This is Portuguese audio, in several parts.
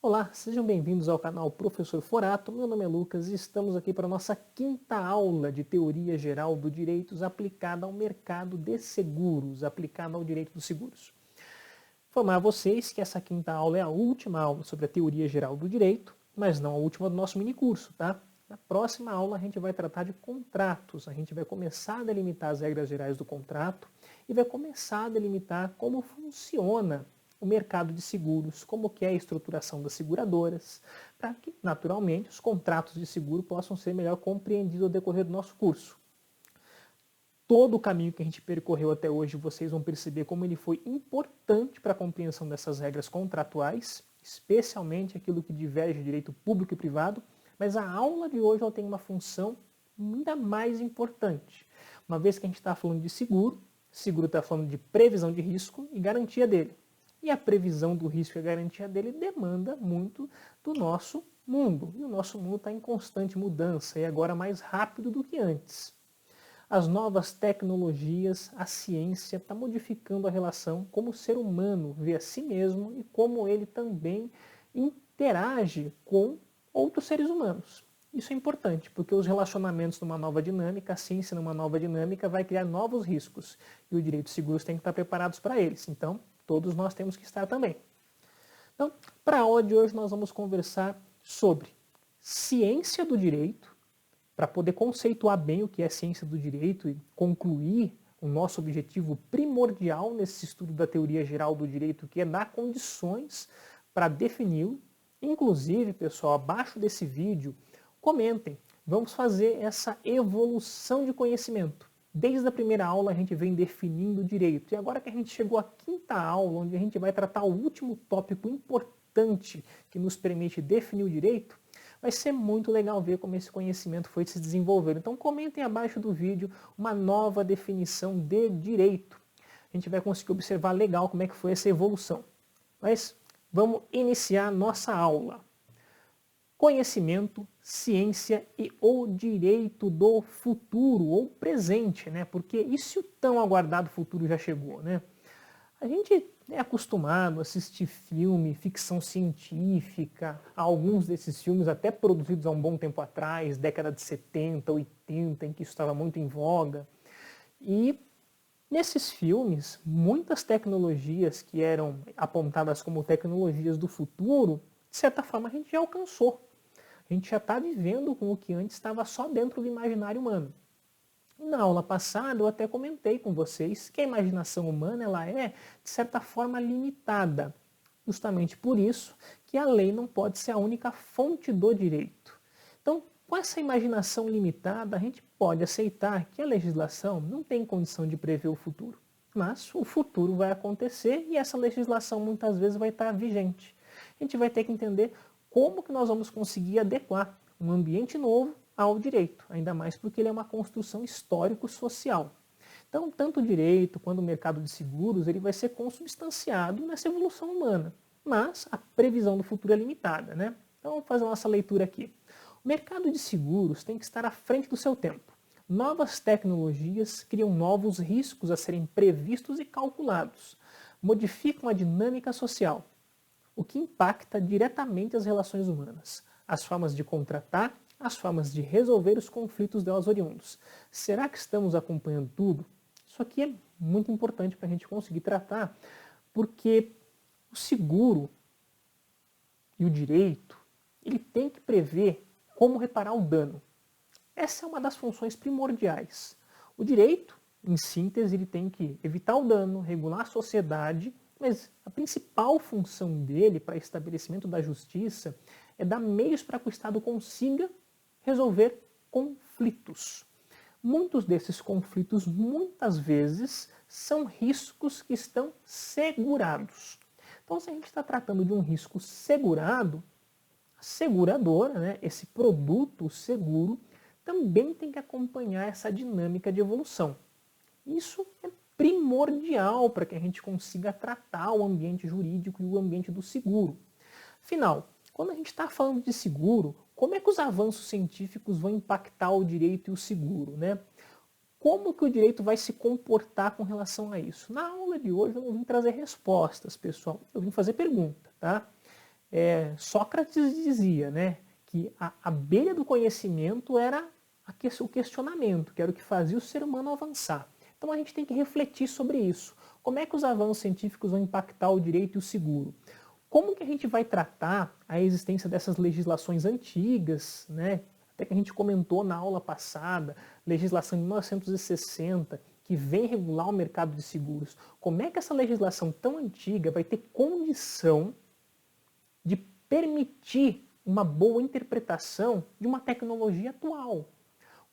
Olá, sejam bem-vindos ao canal Professor Forato. Meu nome é Lucas e estamos aqui para a nossa quinta aula de Teoria Geral do Direitos aplicada ao mercado de seguros, aplicada ao direito dos seguros. Informar a vocês que essa quinta aula é a última aula sobre a Teoria Geral do Direito, mas não a última do nosso minicurso, tá? Na próxima aula a gente vai tratar de contratos, a gente vai começar a delimitar as regras gerais do contrato e vai começar a delimitar como funciona o mercado de seguros, como que é a estruturação das seguradoras, para que, naturalmente, os contratos de seguro possam ser melhor compreendidos ao decorrer do nosso curso. Todo o caminho que a gente percorreu até hoje, vocês vão perceber como ele foi importante para a compreensão dessas regras contratuais, especialmente aquilo que diverge de direito público e privado, mas a aula de hoje ela tem uma função ainda mais importante. Uma vez que a gente está falando de seguro está falando de previsão de risco e garantia dele. E a previsão do risco e a garantia dele demanda muito do nosso mundo. E o nosso mundo está em constante mudança e agora mais rápido do que antes. As novas tecnologias, a ciência está modificando a relação como o ser humano vê a si mesmo e como ele também interage com outros seres humanos. Isso é importante, porque os relacionamentos numa nova dinâmica, a ciência numa nova dinâmica vai criar novos riscos. E o direito de seguros tem que estar preparados para eles. Então, todos nós temos que estar também. Então, para a aula de hoje nós vamos conversar sobre ciência do direito, para poder conceituar bem o que é ciência do direito e concluir o nosso objetivo primordial nesse estudo da teoria geral do direito, que é dar condições para defini-lo. Inclusive, pessoal, abaixo desse vídeo, comentem. Vamos fazer essa evolução de conhecimento. Desde a primeira aula a gente vem definindo o direito. E agora que a gente chegou à quinta aula, onde a gente vai tratar o último tópico importante que nos permite definir o direito, vai ser muito legal ver como esse conhecimento foi se desenvolvendo. Então comentem abaixo do vídeo uma nova definição de direito. A gente vai conseguir observar legal como é que foi essa evolução. Mas vamos iniciar nossa aula. Conhecimento, ciência e o direito do futuro ou presente, né? Porque e se o tão aguardado futuro já chegou, né? A gente é acostumado a assistir filme, ficção científica, alguns desses filmes até produzidos há um bom tempo atrás, década de 70, 80, em que isso estava muito em voga. E nesses filmes, muitas tecnologias que eram apontadas como tecnologias do futuro, de certa forma a gente já alcançou. A gente já está vivendo com o que antes estava só dentro do imaginário humano. Na aula passada eu até comentei com vocês que a imaginação humana ela é, de certa forma, limitada. Justamente por isso que a lei não pode ser a única fonte do direito. Então, com essa imaginação limitada, a gente pode aceitar que a legislação não tem condição de prever o futuro. Mas o futuro vai acontecer e essa legislação muitas vezes vai estar vigente. A gente vai ter que entender como que nós vamos conseguir adequar um ambiente novo ao direito, ainda mais porque ele é uma construção histórico-social. Então, tanto o direito quanto o mercado de seguros, ele vai ser consubstanciado nessa evolução humana. Mas a previsão do futuro é limitada, né? Então, vamos fazer a nossa leitura aqui. O mercado de seguros tem que estar à frente do seu tempo. Novas tecnologias criam novos riscos a serem previstos e calculados, modificam a dinâmica social, o que impacta diretamente as relações humanas, as formas de contratar, as formas de resolver os conflitos delas oriundos. Será que estamos acompanhando tudo? Isso aqui é muito importante para a gente conseguir tratar, porque o seguro e o direito, ele tem que prever como reparar o dano. Essa é uma das funções primordiais. O direito, em síntese, ele tem que evitar o dano, regular a sociedade, mas a principal função dele para estabelecimento da justiça é dar meios para que o Estado consiga resolver conflitos. Muitos desses conflitos, muitas vezes, são riscos que estão segurados. Então, se a gente está tratando de um risco segurado, a seguradora, né, esse produto seguro, também tem que acompanhar essa dinâmica de evolução. Isso é primordial para que a gente consiga tratar o ambiente jurídico e o ambiente do seguro. Afinal, quando a gente está falando de seguro, como é que os avanços científicos vão impactar o direito e o seguro, né? Como que o direito vai se comportar com relação a isso? Na aula de hoje eu não vim trazer respostas, pessoal. Eu vim fazer pergunta, tá? Sócrates dizia, né, que a abelha do conhecimento era o questionamento, que era o que fazia o ser humano avançar. Então a gente tem que refletir sobre isso. Como é que os avanços científicos vão impactar o direito e o seguro? Como que a gente vai tratar a existência dessas legislações antigas, né? Até que a gente comentou na aula passada, legislação de 1960, que vem regular o mercado de seguros. Como é que essa legislação tão antiga vai ter condição de permitir uma boa interpretação de uma tecnologia atual?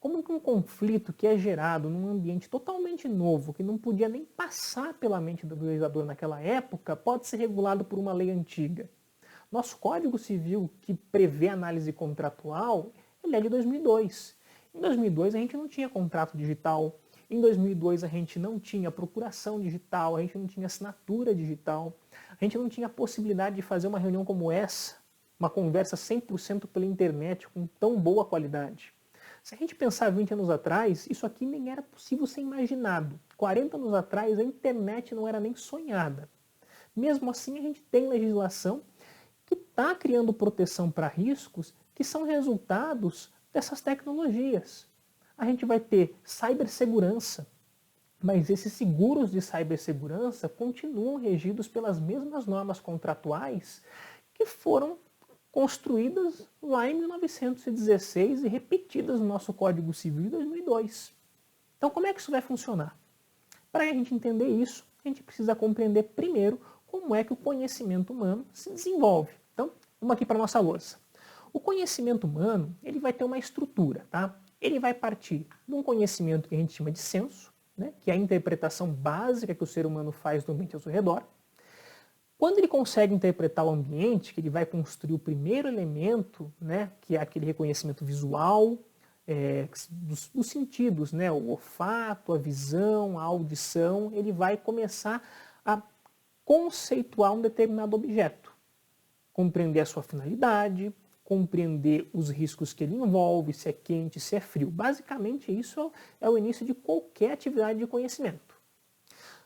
Como que um conflito que é gerado num ambiente totalmente novo, que não podia nem passar pela mente do legislador naquela época, pode ser regulado por uma lei antiga? Nosso Código Civil, que prevê análise contratual, ele é de 2002. Em 2002 a gente não tinha contrato digital, em 2002 a gente não tinha procuração digital, a gente não tinha assinatura digital, a gente não tinha a possibilidade de fazer uma reunião como essa, uma conversa 100% pela internet com tão boa qualidade. Se a gente pensar 20 anos atrás, isso aqui nem era possível ser imaginado. 40 anos atrás, a internet não era nem sonhada. Mesmo assim, a gente tem legislação que está criando proteção para riscos que são resultados dessas tecnologias. A gente vai ter cibersegurança, mas esses seguros de cibersegurança continuam regidos pelas mesmas normas contratuais que foram construídas lá em 1916 e repetidas no nosso Código Civil de 2002. Então, como é que isso vai funcionar? Para a gente entender isso, a gente precisa compreender primeiro como é que o conhecimento humano se desenvolve. Então, vamos aqui para a nossa louça. O conhecimento humano, ele vai ter uma estrutura, tá? Ele vai partir de um conhecimento que a gente chama de senso, né? Que é a interpretação básica que o ser humano faz do ambiente ao seu redor. Quando ele consegue interpretar o ambiente, que ele vai construir o primeiro elemento, né, que é aquele reconhecimento visual, dos sentidos, né, o olfato, a visão, a audição, ele vai começar a conceituar um determinado objeto, compreender a sua finalidade, compreender os riscos que ele envolve, se é quente, se é frio. Basicamente, isso é o início de qualquer atividade de conhecimento.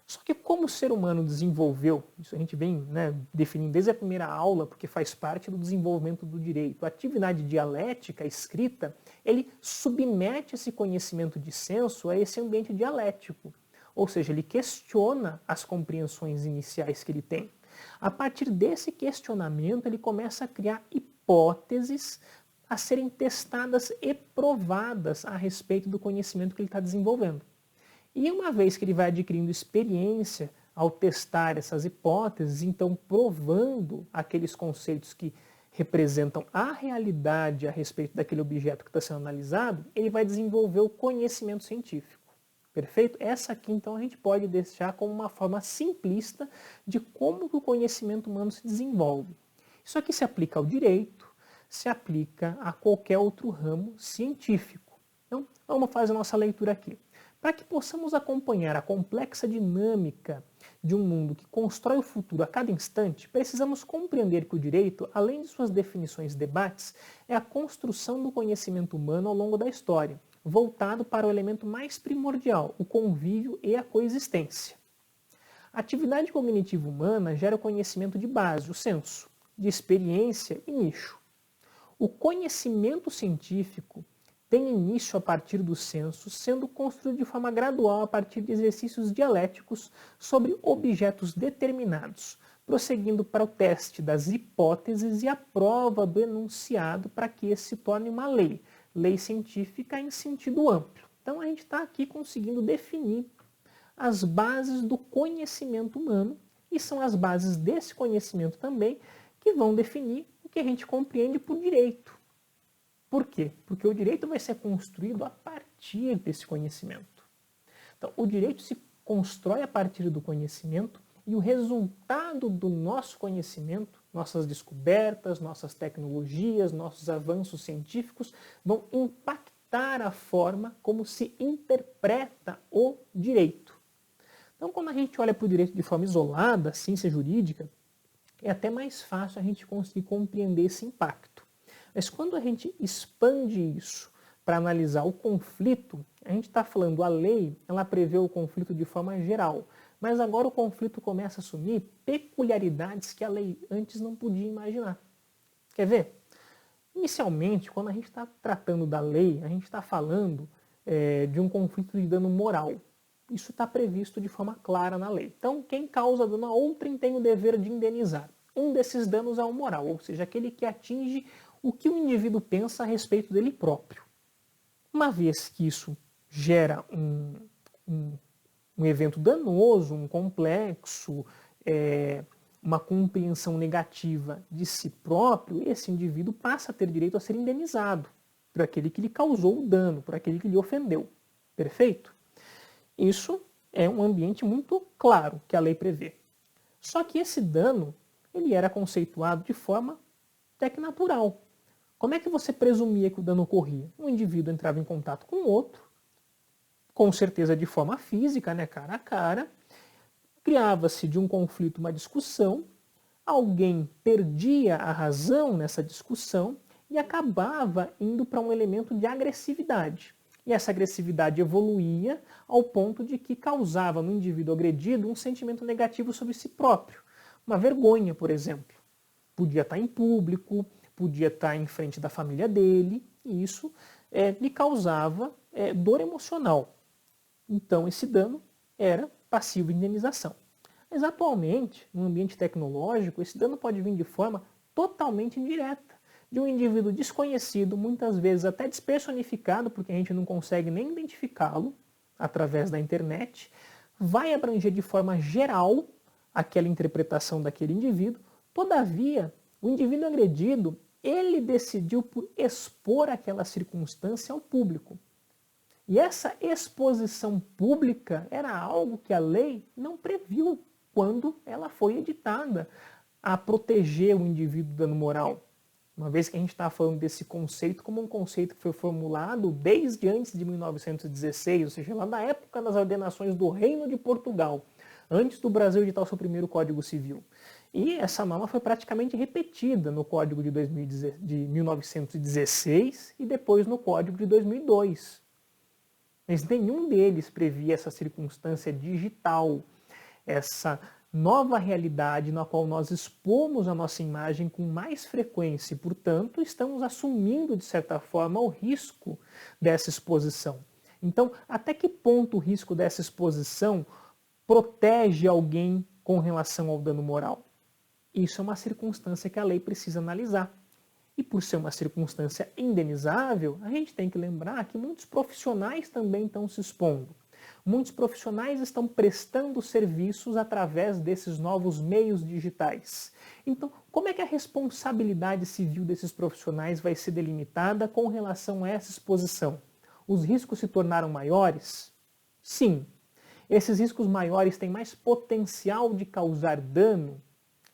Só que como o ser humano desenvolveu, isso a gente vem, né, definindo desde a primeira aula, porque faz parte do desenvolvimento do direito, a atividade dialética, a escrita, ele submete esse conhecimento de senso a esse ambiente dialético. Ou seja, ele questiona as compreensões iniciais que ele tem. A partir desse questionamento, ele começa a criar hipóteses a serem testadas e provadas a respeito do conhecimento que ele está desenvolvendo. E uma vez que ele vai adquirindo experiência ao testar essas hipóteses, então provando aqueles conceitos que representam a realidade a respeito daquele objeto que está sendo analisado, ele vai desenvolver o conhecimento científico. Perfeito? Essa aqui, então, a gente pode deixar como uma forma simplista de como o conhecimento humano se desenvolve. Isso aqui se aplica ao direito, se aplica a qualquer outro ramo científico. Então, vamos fazer a nossa leitura aqui. Para que possamos acompanhar a complexa dinâmica de um mundo que constrói o futuro a cada instante, precisamos compreender que o direito, além de suas definições e debates, é a construção do conhecimento humano ao longo da história, voltado para o elemento mais primordial, o convívio e a coexistência. A atividade cognitiva humana gera o conhecimento de base, o senso, de experiência e nicho. O conhecimento científico tem início a partir do senso, sendo construído de forma gradual a partir de exercícios dialéticos sobre objetos determinados, prosseguindo para o teste das hipóteses e a prova do enunciado para que esse se torne uma lei científica em sentido amplo. Então a gente está aqui conseguindo definir as bases do conhecimento humano e são as bases desse conhecimento também que vão definir o que a gente compreende por direito. Por quê? Porque o direito vai ser construído a partir desse conhecimento. Então, o direito se constrói a partir do conhecimento e o resultado do nosso conhecimento, nossas descobertas, nossas tecnologias, nossos avanços científicos vão impactar a forma como se interpreta o direito. Então, quando a gente olha para o direito de forma isolada, a ciência jurídica, é até mais fácil a gente conseguir compreender esse impacto. Mas quando a gente expande isso para analisar o conflito, a gente está falando, a lei, ela prevê o conflito de forma geral, mas agora o conflito começa a assumir peculiaridades que a lei antes não podia imaginar. Quer ver? Inicialmente, quando a gente está tratando da lei, a gente está falando de um conflito de dano moral. Isso está previsto de forma clara na lei. Então, quem causa dano a outrem tem o dever de indenizar. Um desses danos é o moral, ou seja, aquele que atinge o que o indivíduo pensa a respeito dele próprio. Uma vez que isso gera um evento danoso, um complexo, uma compreensão negativa de si próprio, esse indivíduo passa a ter direito a ser indenizado por aquele que lhe causou o dano, por aquele que lhe ofendeu. Perfeito? Isso é um ambiente muito claro que a lei prevê. Só que esse dano, ele era conceituado de forma tecnatural. Como é que você presumia que o dano ocorria? Um indivíduo entrava em contato com o outro, com certeza de forma física, né, cara a cara, criava-se de um conflito uma discussão, alguém perdia a razão nessa discussão e acabava indo para um elemento de agressividade. E essa agressividade evoluía ao ponto de que causava no indivíduo agredido um sentimento negativo sobre si próprio. Uma vergonha, por exemplo. Podia estar em público, podia estar em frente da família dele, e isso lhe causava dor emocional. Então esse dano era passivo de indenização. Mas atualmente, no ambiente tecnológico, esse dano pode vir de forma totalmente indireta, de um indivíduo desconhecido, muitas vezes até despersonificado, porque a gente não consegue nem identificá-lo através da internet, vai abranger de forma geral aquela interpretação daquele indivíduo. Todavia, o indivíduo agredido, ele decidiu por expor aquela circunstância ao público. E essa exposição pública era algo que a lei não previu quando ela foi editada a proteger o indivíduo do dano moral. Uma vez que a gente está falando desse conceito como um conceito que foi formulado desde antes de 1916, ou seja, lá na época das ordenações do Reino de Portugal, antes do Brasil editar o seu primeiro Código Civil. E essa norma foi praticamente repetida no Código de 1916 e depois no Código de 2002. Mas nenhum deles previa essa circunstância digital, essa nova realidade na qual nós expomos a nossa imagem com mais frequência e, portanto, estamos assumindo, de certa forma, o risco dessa exposição. Então, até que ponto o risco dessa exposição protege alguém com relação ao dano moral? Isso é uma circunstância que a lei precisa analisar. E por ser uma circunstância indenizável, a gente tem que lembrar que muitos profissionais também estão se expondo. Muitos profissionais estão prestando serviços através desses novos meios digitais. Então, como é que a responsabilidade civil desses profissionais vai ser delimitada com relação a essa exposição? Os riscos se tornaram maiores? Sim. Esses riscos maiores têm mais potencial de causar dano?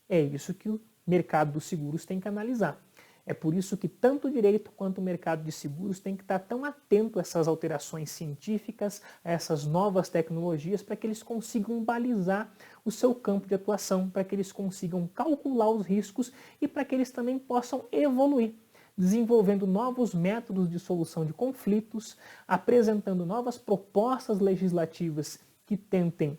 É isso que o mercado dos seguros tem que analisar. É por isso que tanto o direito quanto o mercado de seguros tem que estar tão atento a essas alterações científicas, a essas novas tecnologias, para que eles consigam balizar o seu campo de atuação, para que eles consigam calcular os riscos e para que eles também possam evoluir, desenvolvendo novos métodos de solução de conflitos, apresentando novas propostas legislativas que tentem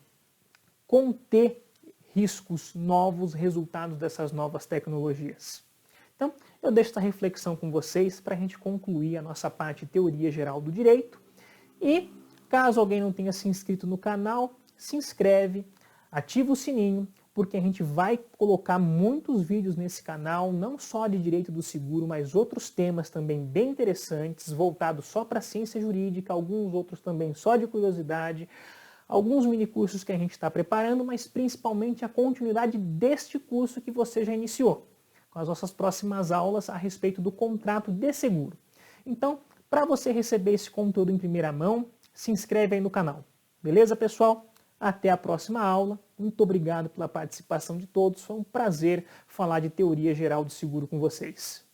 conter riscos novos resultados dessas novas tecnologias. Então, eu deixo essa reflexão com vocês para a gente concluir a nossa parte de teoria geral do direito. E, caso alguém não tenha se inscrito no canal, se inscreve, ativa o sininho, porque a gente vai colocar muitos vídeos nesse canal, não só de direito do seguro, mas outros temas também bem interessantes, voltados só para a ciência jurídica, alguns outros também só de curiosidade, alguns minicursos que a gente está preparando, mas principalmente a continuidade deste curso que você já iniciou, com as nossas próximas aulas a respeito do contrato de seguro. Então, para você receber esse conteúdo em primeira mão, se inscreve aí no canal. Beleza, pessoal? Até a próxima aula. Muito obrigado pela participação de todos. Foi um prazer falar de teoria geral de seguro com vocês.